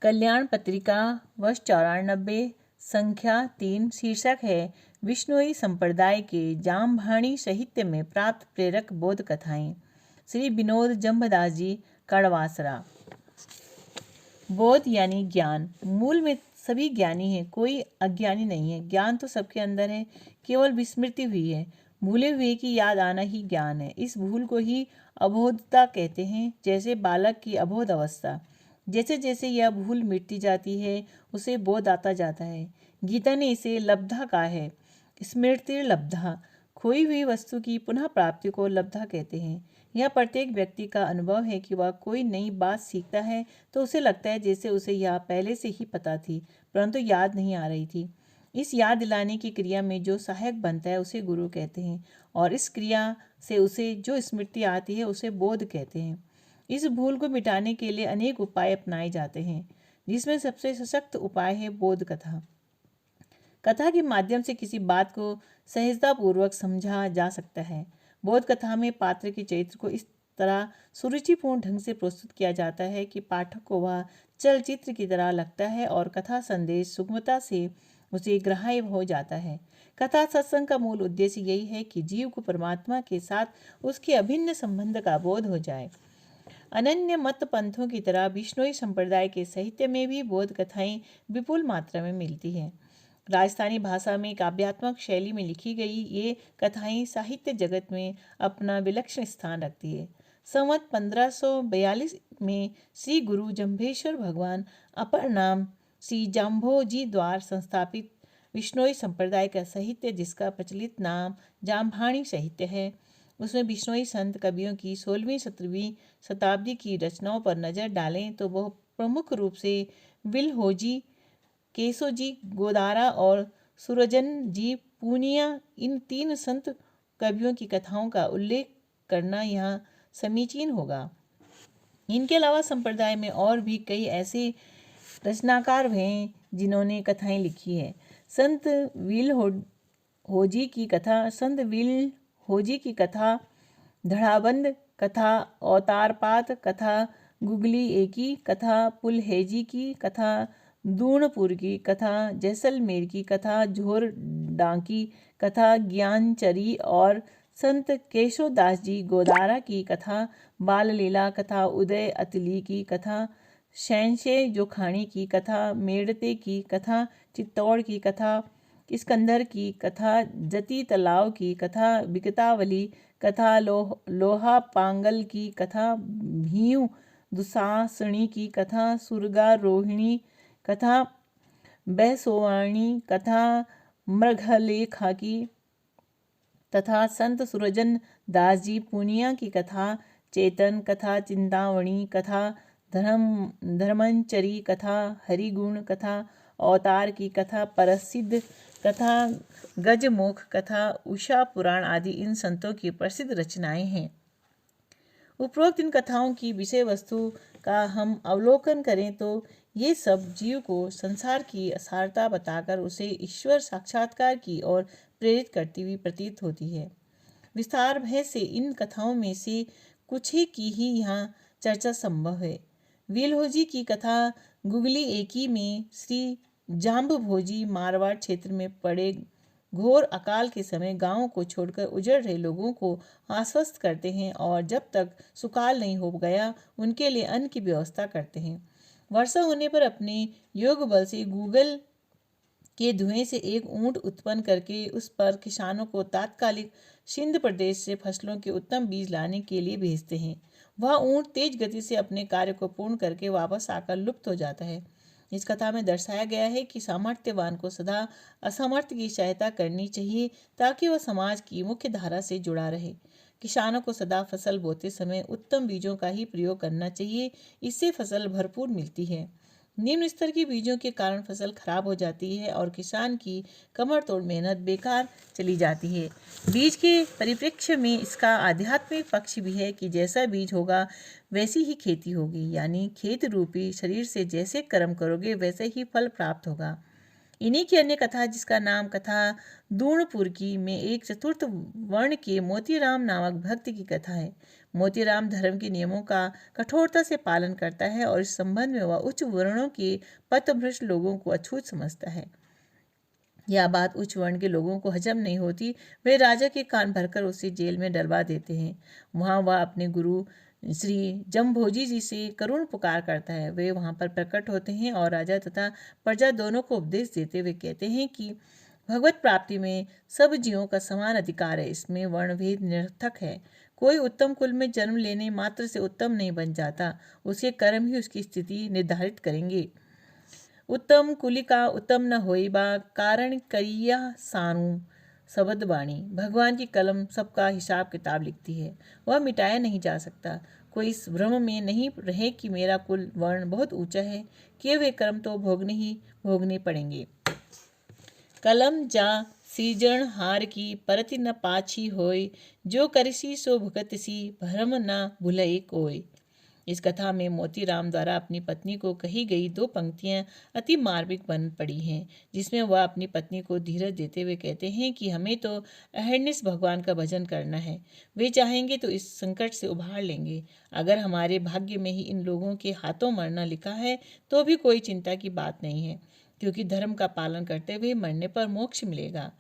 कल्याण पत्रिका वर्ष 94 संख्या 3 शीर्षक है विष्णुई संप्रदाय के जामभाणी साहित्य में प्राप्त प्रेरक बोध कथाएं। श्री विनोद जम्भदास जी कड़वासरा। बोध यानी ज्ञान। मूल में सभी ज्ञानी हैं, कोई अज्ञानी नहीं है। ज्ञान तो सबके अंदर है, केवल विस्मृति हुई है। भूले हुए की याद आना ही ज्ञान है। इस भूल को ही अबोधता कहते हैं, जैसे बालक की अबोध अवस्था। जैसे जैसे यह भूल मिटती जाती है उसे बोध आता जाता है। गीता ने इसे लब्धा कहा है, स्मृति लब्धा। खोई हुई वस्तु की पुनः प्राप्ति को लब्धा कहते हैं। यह प्रत्येक व्यक्ति का अनुभव है कि वह कोई नई बात सीखता है तो उसे लगता है जैसे उसे यह पहले से ही पता थी, परंतु याद नहीं आ रही थी। इस याद दिलाने की क्रिया में जो सहायक बनता है उसे गुरु कहते हैं, और इस क्रिया से उसे जो स्मृति आती है उसे बोध कहते हैं। इस भूल को मिटाने के लिए अनेक उपाय अपनाए जाते हैं, जिसमें सबसे सशक्त उपाय है बोध कथा। कथा के माध्यम से किसी बात को सहजतापूर्वक समझा जा सकता है। बोध कथा में पात्र के चरित्र को इस तरह सुरुचिपूर्ण ढंग से प्रस्तुत किया जाता है कि पाठक को वह चलचित्र की तरह लगता है और कथा संदेश सुगमता से उसे ग्राह्य हो जाता है। कथा सत्संग का मूल उद्देश्य यही है कि जीव को परमात्मा के साथ उसके अभिन्न संबंध का बोध हो जाए। अनन्य मत पंथों की तरह विष्णुई संप्रदाय के साहित्य में भी बोध कथाएं विपुल मात्रा में मिलती हैं। राजस्थानी भाषा में काव्यात्मक शैली में लिखी गई ये कथाएं साहित्य जगत में अपना विलक्षण स्थान रखती है। संवत 1542 में श्री गुरु जम्भेश्वर भगवान अपर नाम श्री जाम्भोजी द्वारा संस्थापित विष्णुई संप्रदाय का साहित्य, जिसका प्रचलित नाम जामभाणी साहित्य है, उसमें विष्णुई संत कवियों की 16वीं-17वीं शताब्दी की रचनाओं पर नजर डालें तो वह प्रमुख रूप से विल्होजी, केशोजी गोदारा और सुरजन जी पूनिया, इन 3 संत कवियों की कथाओं का उल्लेख करना यहाँ समीचीन होगा। इनके अलावा संप्रदाय में और भी कई ऐसे रचनाकार हैं जिन्होंने कथाएं लिखी हैं। संत विल होजी की कथा, धड़ाबंद कथा, अवतारपात कथा, गुगली एकी कथा, पुलहेजी की कथा, दूणपुर की कथा, जैसलमेर की कथा, झोर डांकी कथा, ज्ञानचरी और संत केशवदास जी गोदारा की कथा, बाल लीला कथा, उदय अतली की कथा, शैनशे जोखाणी की कथा, मेड़ते की कथा, चित्तौड़ की कथा, स्कंदर की कथा, जती तालाब की कथा, बिकतावली कथा, लोहा पांगल की कथा, भीयू दुसासणी की कथा, सुरगा रोहिणी कथा, बैसोवाणी कथा, मृगलेखा की तथा संत सुरजन दास जी पूनिया की कथा, चेतन कथा, चिंतावणी कथा, धर्मंचरी कथा, हरिगुण कथा, अवतार की कथा, प्रसिद्ध कथा, गजमुख कथा, उषा पुराण आदि इन संतों की प्रसिद्ध रचनाएं हैं। उपरोक्त इन कथाओं की विषय वस्तु का हम अवलोकन करें तो ये सब जीव को संसार की असारता बताकर उसे ईश्वर साक्षात्कार की ओर प्रेरित करती हुई प्रतीत होती है। विस्तार भय से इन कथाओं में से कुछ ही की ही यहाँ चर्चा संभव है। विल्होजी की कथा गुगली एकी में श्री जाम्बभोजी मारवाड़ क्षेत्र में पड़े घोर अकाल के समय गांव को छोड़कर उजड़ रहे लोगों को आश्वस्त करते हैं और जब तक सुकाल नहीं हो गया उनके लिए अन्न की व्यवस्था करते हैं। वर्षा होने पर अपने योग बल से गूगल के धुएं से एक ऊंट उत्पन्न करके उस पर किसानों को तात्कालिक सिंध प्रदेश से फसलों के उत्तम बीज लाने के लिए भेजते हैं। वह ऊंट तेज गति से अपने कार्य को पूर्ण करके वापस आकर लुप्त हो जाता है। इस कथा में दर्शाया गया है कि सामर्थ्यवान को सदा असमर्थ की सहायता करनी चाहिए ताकि वह समाज की मुख्य धारा से जुड़ा रहे। किसानों को सदा फसल बोते समय उत्तम बीजों का ही प्रयोग करना चाहिए, इससे फसल भरपूर मिलती है। निम्न स्तर के बीजों के कारण फसल खराब हो जाती है और किसान की कमर तोड़ मेहनत बेकार चली जाती है। बीज के परिप्रेक्ष्य में इसका आध्यात्मिक पक्ष भी है कि जैसा बीज होगा वैसी ही खेती होगी, यानी खेत रूपी शरीर से जैसे कर्म करोगे वैसे ही फल प्राप्त होगा। इन्हीं की अन्य कथा जिसका नाम कथा दूर्णपुर की में एक चतुर्थ वर्ण के मोतीराम नामक भक्त की कथा है। मोतीराम धर्म के नियमों का कठोरता से पालन करता है और इस संबंध में वह उच्च वर्णों के पथभ्रष्ट लोगों को अछूत समझता है। यह बात उच्च वर्ण के लोगों को हजम नहीं होती। वे राजा के कान भरकर उसे जेल में डलवा देते हैं। वहाँ वह अपने गुरु श्री जमभोजी जी से करुण पुकार करता है। वे वहाँ पर प्रकट होते हैं और राजा तथा प्रजा दोनों को उपदेश देते हुए कहते हैं कि भगवत प्राप्ति में सब जीवों का समान अधिकार है। इसमें वर्णभेद निरर्थक है। कोई उत्तम कुल में जन्म लेने मात्र से उत्तम नहीं बन जाता। उसके कर्म ही उसकी स्थिति निर्धारित करेंगे। उत्तम कुलिका उत्तम न होइबा कारण करिया सानु शब्द वाणी। भगवान की कलम सबका हिसाब किताब लिखती है, वह मिटाया नहीं जा सकता। कोई इस भ्रम में नहीं रहे कि मेरा कुल वर्ण बहुत ऊंचा है। किए हुए कर्म तो भोगने पड़ेंगे। कलम जा सीजन हार की परति न पाछी होय, जो करिसी सो भुगतसी भ्रम न भुलई कोय। इस कथा में मोतीराम द्वारा अपनी पत्नी को कही गई दो पंक्तियां अति मार्मिक बन पड़ी हैं, जिसमें वह अपनी पत्नी को धीरज देते हुए कहते हैं कि हमें तो अहर्निश भगवान का भजन करना है। वे चाहेंगे तो इस संकट से उभार लेंगे। अगर हमारे भाग्य में ही इन लोगों के हाथों मरना लिखा है तो भी कोई चिंता की बात नहीं है, क्योंकि धर्म का पालन करते हुए मरने पर मोक्ष मिलेगा।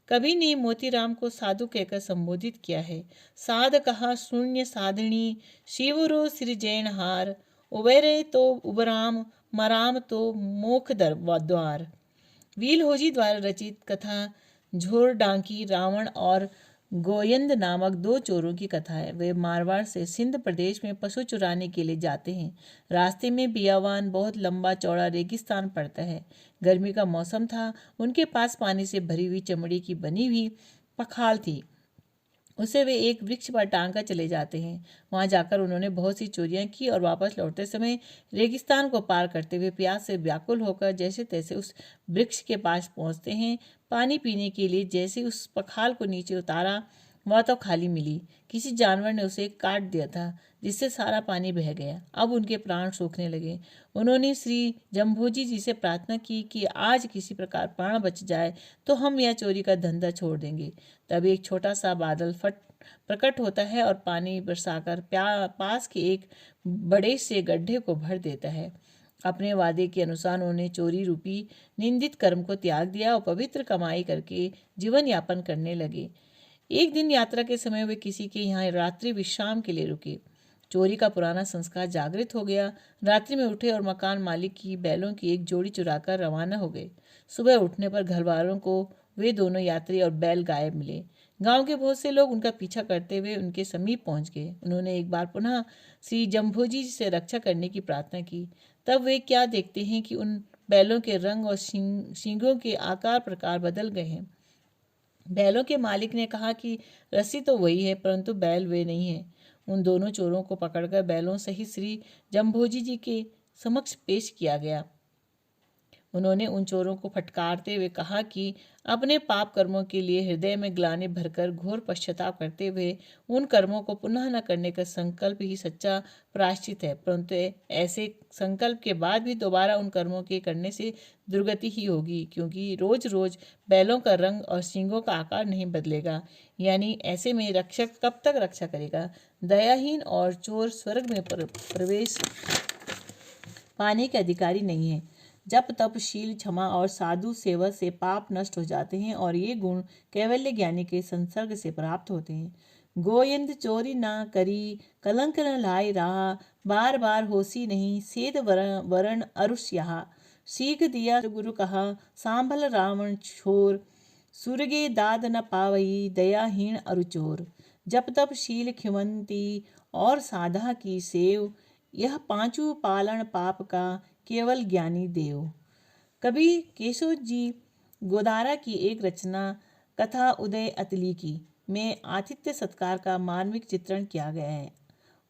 कवि ने मोतीराम को साधु कहकर संबोधित किया है। साध कहा शून्य साधनी, शिवरो सृजनहार, उबेरे तो उबराम, मराम तो मोख द्वार। वीलहोजी द्वारा रचित कथा झोर डांकी रावण और गोयंद नामक दो चोरों की कथा है। वे मारवाड़ से सिंध प्रदेश में पशु चुराने के लिए जाते हैं। रास्ते में बियावान बहुत लंबा चौड़ा रेगिस्तान पड़ता है। गर्मी का मौसम था। उनके पास पानी से भरी हुई चमड़ी की बनी हुई पखाल थी। उसे वे एक वृक्ष पर टांग कर चले जाते हैं। वहां जाकर उन्होंने बहुत सी चोरियां की और वापस लौटते समय रेगिस्तान को पार करते हुए प्यास से व्याकुल होकर जैसे तैसे उस वृक्ष के पास पहुंचते हैं। पानी पीने के लिए जैसे उस पखाल को नीचे उतारा, वह तो खाली मिली। किसी जानवर ने उसे काट दिया था, जिससे सारा पानी बह गया। अब उनके प्राण सूखने लगे। उन्होंने श्री जम्भोजी जी से प्रार्थना की कि आज किसी प्रकार प्राण बच जाए तो हम यह चोरी का धंधा छोड़ देंगे। तब एक छोटा सा बादल प्रकट होता है और पानी बरसाकर पास के एक बड़े से गड्ढे को भर देता है। अपने वादे के अनुसार उन्होंने चोरी रूपी निंदित कर्म को त्याग दिया और पवित्र कमाई करके जीवन यापन करने लगे। एक दिन यात्रा के समय वे किसी के यहाँ रात्रि विश्राम के लिए रुके। चोरी का पुराना संस्कार जागृत हो गया। रात्रि में उठे और मकान मालिक की बैलों की एक जोड़ी चुराकर रवाना हो गए। सुबह उठने पर घर वालों को वे दोनों यात्री और बैल गायब मिले। गांव के बहुत से लोग उनका पीछा करते हुए उनके समीप पहुंच गए। उन्होंने एक बार पुनः श्री जम्भोजी से रक्षा करने की प्रार्थना की। तब वे क्या देखते हैं कि उन बैलों के रंग और सींगों के आकार प्रकार बदल गए हैं। बैलों के मालिक ने कहा कि रस्सी तो वही है, परंतु बैल वे नहीं है। उन दोनों चोरों को पकड़कर बैलों सहित श्री जम्भोजी जी के समक्ष पेश किया गया। उन्होंने उन चोरों को फटकारते हुए कहा कि अपने पाप कर्मों के लिए हृदय में ग्लानि भरकर घोर पश्चाताप करते हुए उन कर्मों को पुनः न करने का संकल्प ही सच्चा प्रायश्चित है, परंतु ऐसे संकल्प के बाद भी दोबारा उन कर्मों के करने से दुर्गति ही होगी, क्योंकि रोज रोज बैलों का रंग और सींगों का आकार नहीं बदलेगा। यानी ऐसे में रक्षक कब तक रक्षा करेगा। दयाहीन और चोर स्वर्ग में प्रवेश पाने के अधिकारी नहीं है। जप तप शील क्षमा और साधु सेवा से पाप नष्ट हो जाते हैं और ये गुण कैवल्य ज्ञानी के संसर्ग से प्राप्त होते हैं। गोयंद चोरी ना करी, कलंक न लाई रहा, बार बार होसी नहीं, सेद वरण अरुष यहाँ। सीख दिया गुरु कहा, सांभल रावण छोर, सुरगे दाद न पावई, दयाहीन अरुचोर। जप तप शील क्षमंती और साधा की सेव, यह पांचों पालन पाप का केवल ज्ञानी देव। कवि केशव जी गोदारा की एक रचना कथा उदय अतली की में आतिथ्य सत्कार का मार्मिक चित्रण किया गया है।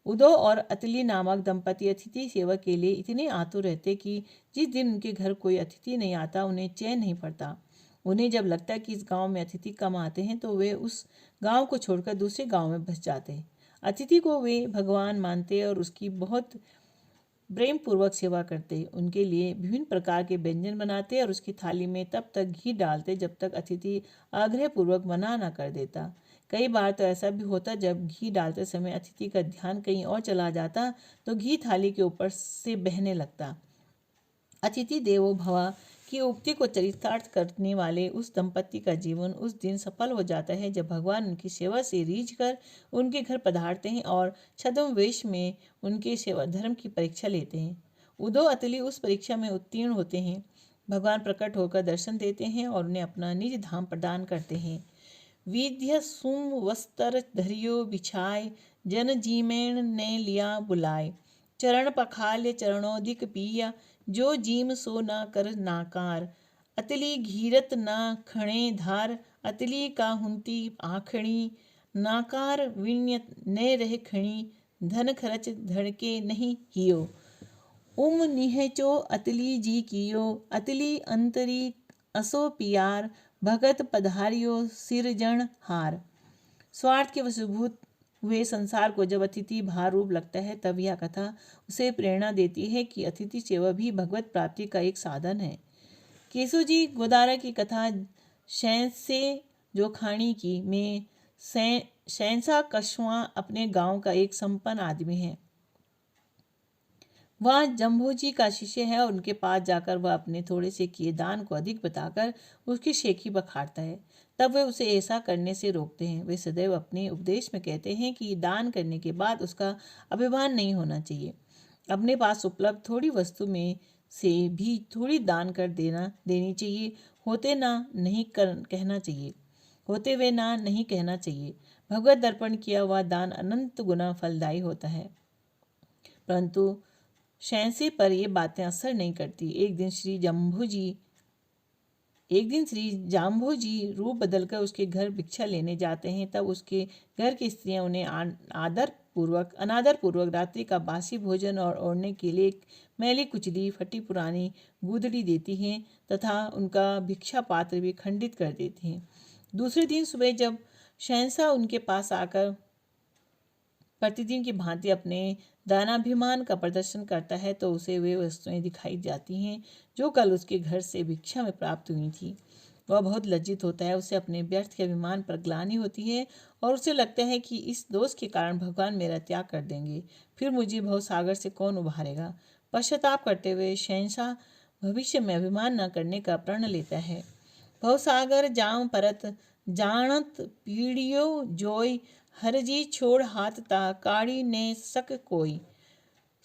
उदो और अतली नामक दंपति अतिथि सेवा के लिए इतने आतुर रहते कि जिस दिन उनके घर कोई अतिथि नहीं आता उन्हें चैन नहीं पड़ता। उन्हें जब लगता कि इस गांव में अतिथि कम आते हैं तो वे उस गांव को छोड़कर दूसरे गांव में बस जाते। अतिथि को वे भगवान मानते और उसकी बहुत प्रेम पूर्वक सेवा करते, उनके लिए विभिन्न प्रकार के व्यंजन बनाते और उसकी थाली में तब तक घी डालते जब तक अतिथि आग्रह पूर्वक मना न कर देता। कई बार तो ऐसा भी होता, जब घी डालते समय अतिथि का ध्यान कहीं और चला जाता तो घी थाली के ऊपर से बहने लगता। अतिथि देवो भव की उक्ति को चरितार्थ करने वाले उस दंपति का जीवन उस दिन सफल हो जाता है जब भगवान उनकी सेवा से रीझ कर उनके घर पधारते हैं और छद्मवेश में उनके सेवा धर्म की परीक्षा लेते हैं। उदो अतली उस परीक्षा में उत्तीर्ण होते हैं। भगवान प्रकट होकर दर्शन देते हैं और उन्हें अपना निज धाम प्रदान करते हैं। विद्य सुम वस्त्र धरियो बिछाए, जन जीमेण ने लिया बुलाए। चरण पखाल्य चरणोदिक पिया, जो जीम सो न कर नाकार। अतली घीरत न खणे धार, अतली का हुंती आखणी। नाकार विण्य ने रह खणी, धन खरच धड़के नहीं हियो। उम निहचो अतली जी कियो, अतली अंतरी असो पियार। भगत पधारियो सिरजन हार। स्वार्थ के वशीभूत हुए संसार को जब अतिथि भार रूप लगता है, तब यह कथा उसे प्रेरणा देती है कि अतिथि सेवा भी भगवत प्राप्ति का एक साधन है। केशव जी गोदारा की कथा शैंसे जोखानी की में शैंसा कछुआ अपने गांव का एक संपन्न आदमी है। वह जम्भू जी का शिष्य है और उनके पास जाकर वह अपने थोड़े से किए दान को अधिक बताकर उसकी शेखी बखाड़ता है। तब वे उसे ऐसा करने से रोकते हैं। वे सदैव अपने उपदेश में कहते हैं कि दान करने के बाद उसका अभिमान नहीं होना चाहिए। अपने पास उपलब्ध थोड़ी वस्तु में से भी थोड़ी दान कर देनी चाहिए। होते हुए ना नहीं कहना चाहिए। भगवत दर्पण किया हुआ दान अनंत गुना फलदायी होता है। परंतु शैंसे पर ये बातें असर नहीं करती। एक दिन श्री जाम्भो जी रूप बदलकर उसके घर भिक्षा लेने जाते हैं। तब उसके घर की स्त्रियां उन्हें अनादर पूर्वक रात्रि का बासी भोजन और ओढ़ने के लिए एक मैली कुचली फटी पुरानी गूदड़ी देती हैं तथा उनका भिक्षा पात्र भी खंडित कर देती हैं। दूसरे दिन सुबह जब शहंशाह उनके पास आकर प्रतिदिन की भांति अपने दानाभिमान का प्रदर्शन करता है तो उसे वे वस्तुएं दिखाई जाती हैं जो कल उसके घर से भिक्षा में प्राप्त हुई थी। वह बहुत लज्जित होता है। उसे अपने व्यर्थ के अभिमान पर ग्लानि होती है और उसे लगता है कि इस दोष के कारण भगवान मेरा त्याग कर देंगे, फिर मुझे भवसागर से कौन उभारेगा। पश्चाताप करते हुए शहंशाह भविष्य में अभिमान न करने का प्रण लेता है। भवसागर जाम परत जानत पीड़ियो जोई, हरजी छोड़ हाथ ता काड़ी ने सक कोई।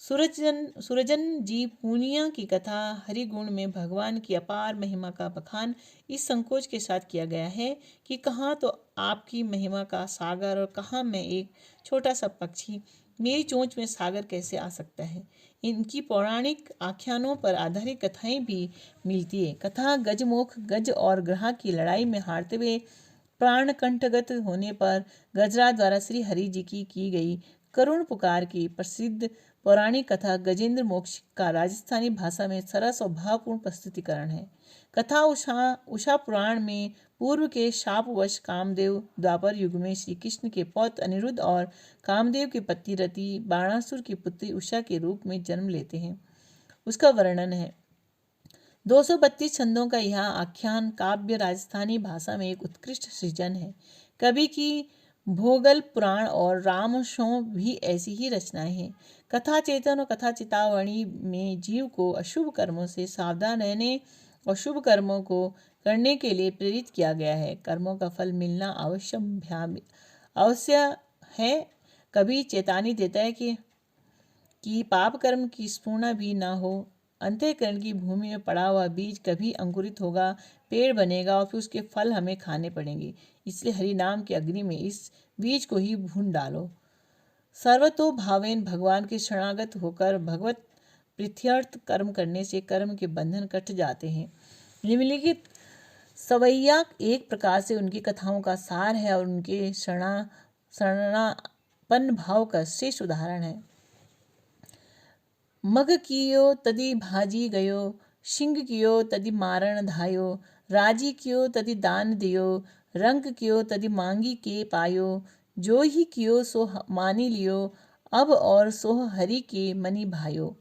सूरजन जी पूनिया की कथा हरिगुण में भगवान की अपार महिमा का बखान इस संकोच के साथ किया गया है कि कहाँ तो आपकी महिमा का सागर और कहाँ मैं एक छोटा सा पक्षी, मेरी चोंच में सागर कैसे आ सकता है। इनकी पौराणिक आख्यानों पर आधारित कथाएं भी मिलती है। कथा गज और ग्रह की लड़ाई में हारते हुए प्राण कंठगत होने पर गजराज द्वारा श्री हरि जी की गई करुण पुकार की प्रसिद्ध पौराणिक कथा गजेंद्र मोक्ष का राजस्थानी भाषा में सरस और भावपूर्ण प्रस्तुतिकरण है। कथा उषा पुराण में पूर्व के शापवश कामदेव द्वापर युग में श्री कृष्ण के पौत्र अनिरुद्ध और कामदेव की पत्नी रति बाणासुर की पुत्री उषा के रूप में जन्म लेते हैं, उसका वर्णन है। 232 छंदों का यह आख्यान काव्य राजस्थानी भाषा में एक उत्कृष्ट सृजन है। कवि की भोगल पुराण और रामशों भी ऐसी ही रचनाएं हैं। कथा चेतन और कथा चेतावनी में जीव को अशुभ कर्मों से सावधान रहने और शुभ कर्मों को करने के लिए प्रेरित किया गया है। कर्मों का फल मिलना अवश्य है। कभी चेतावनी देता है कि पाप कर्म की स्फूर्णा भी ना हो। अंतःकरण की भूमि में पड़ा हुआ बीज कभी अंकुरित होगा, पेड़ बनेगा और फिर उसके फल हमें खाने पड़ेंगे। इसलिए हरि नाम की अग्नि में इस बीज को ही भून डालो। सर्वतो भावेन भगवान के शरणागत होकर भगवत प्रीत्यर्थ कर्म करने से कर्म के बंधन कट जाते हैं। निम्नलिखित सवैया एक प्रकार से उनकी कथाओं का सार है और उनके शरणापन्न भाव का श्रेष्ठ उदाहरण है। मग कियो तदि भाजी गयो, सिंह कियो तदि मारण धायो। राजी कियो तदि दान दियो, रंग कियो तदि मांगी के पायो। जो ही कियो सो मानी लियो, अब और सोह हरि के मनि भायो।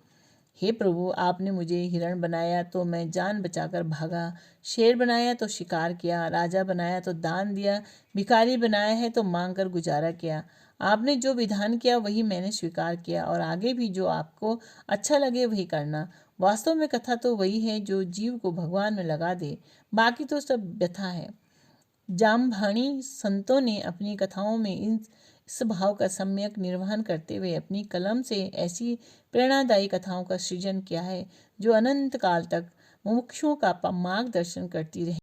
हे प्रभु, आपने मुझे हिरण बनाया तो मैं जान बचाकर भागा, शेर बनाया तो शिकार किया, राजा बनाया तो दान दिया, भिखारी बनाया है तो मांग कर गुजारा किया। आपने जो विधान किया वही मैंने स्वीकार किया, और आगे भी जो आपको अच्छा लगे वही करना। वास्तव में कथा तो वही है जो जीव को भगवान में लगा दे, बाकी तो सब व्यथा है। जामभाणी संतों ने अपनी कथाओं में इस भाव का सम्यक निर्वहन करते हुए अपनी कलम से ऐसी प्रेरणादायी कथाओं का सृजन किया है जो अनंत काल तक मुमुक्षुओं का मार्गदर्शन करती रहे।